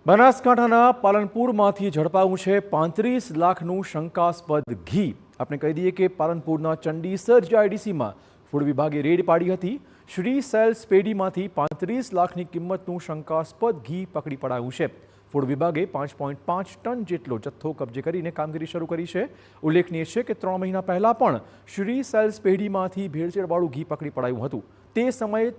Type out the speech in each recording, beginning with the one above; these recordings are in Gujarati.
બનાસકાંઠાના પાલનપુરમાંથી ઝડપાયું છે 35 લાખનું શંકાસ્પદ ઘી। આપણે કહી દઈએ કે પાલનપુરના ચંડીસર જીઆઈડીસીમાં ફૂડ વિભાગે રેડ પાડી હતી। શ્રી સેલ્સ પેઢીમાંથી 35 લાખની કિંમતનું શંકાસ્પદ ઘી પકડી પડાયું છે। ફૂડ વિભાગે 5.5 ટન જેટલો જથ્થો કબજે કરીને કામગીરી શરૂ કરી છે। ઉલ્લેખનીય છે કે 3 મહિના પહેલા પણ શ્રી સેલ્સ પેઢીમાંથી ભેળસેળવાળું ઘી પકડી પડાયું હતું। તે સમયે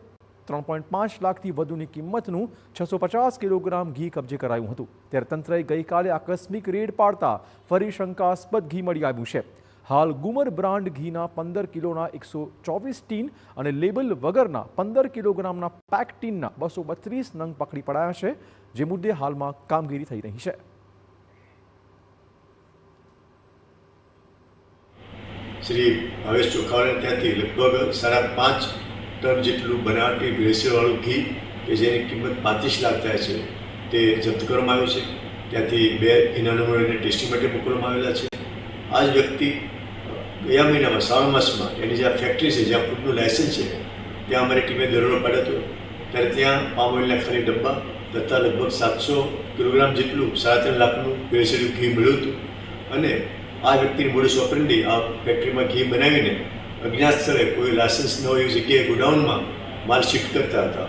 3.5 લાખથી વધુની કિંમતનું 650 કિલોગ્રામ ઘી કબજે કરાયું હતું। ત્યારે તંત્રએ ગઈકાલે આકસ્મિક રેડ પાડતા ફરી શંકાસ્પદ ઘી મળી આવ્યું છે। હાલ ગુમર બ્રાન્ડ ઘીના 15 કિલોના 124 ટીન અને લેબલ વગરના 15 કિલોગ્રામના પેક ટીનના 232 નંગ પકડી પડાયા છે, જે મુદ્દે હાલમાં કામગીરી થઈ રહી છે। શ્રી ભાવેશ ચોખાવાળા ત્યાંથી લગભગ 5.5 ટન જેટલું બનાવટી ભેળસેળવાળું ઘી કે જેની કિંમત 35 લાખ થાય છે તે જપ્ત કરવામાં આવ્યું છે। ત્યાંથી 2 ઘીના નમૂનાને ટેસ્ટિંગ માટે મોકલવામાં આવેલા છે। આ જ વ્યક્તિ ગયા મહિનામાં શ્રાવણ માસમાં એની જે ફેક્ટરી છે જ્યાં ફૂડનું લાયસન્સ છે ત્યાં અમારી ટીમે દરોડો પાડ્યો હતો। ત્યારે ત્યાં પામ ઓઇલના ખાલી ડબ્બા તથા લગભગ 700 કિલોગ્રામ જેટલું 3.5 લાખનું ભેળસેળિયું ઘી મળ્યું હતું અને આ વ્યક્તિની મોડસ ઓપરેન્ડી આ ફેક્ટરીમાં ઘી બનાવીને અજ્ઞાત સ્થળે કોઈ લાયસન્સ ન હોય એવી જગ્યાએ ગોડાઉનમાં માલ શિફ્ટ કરતા હતા।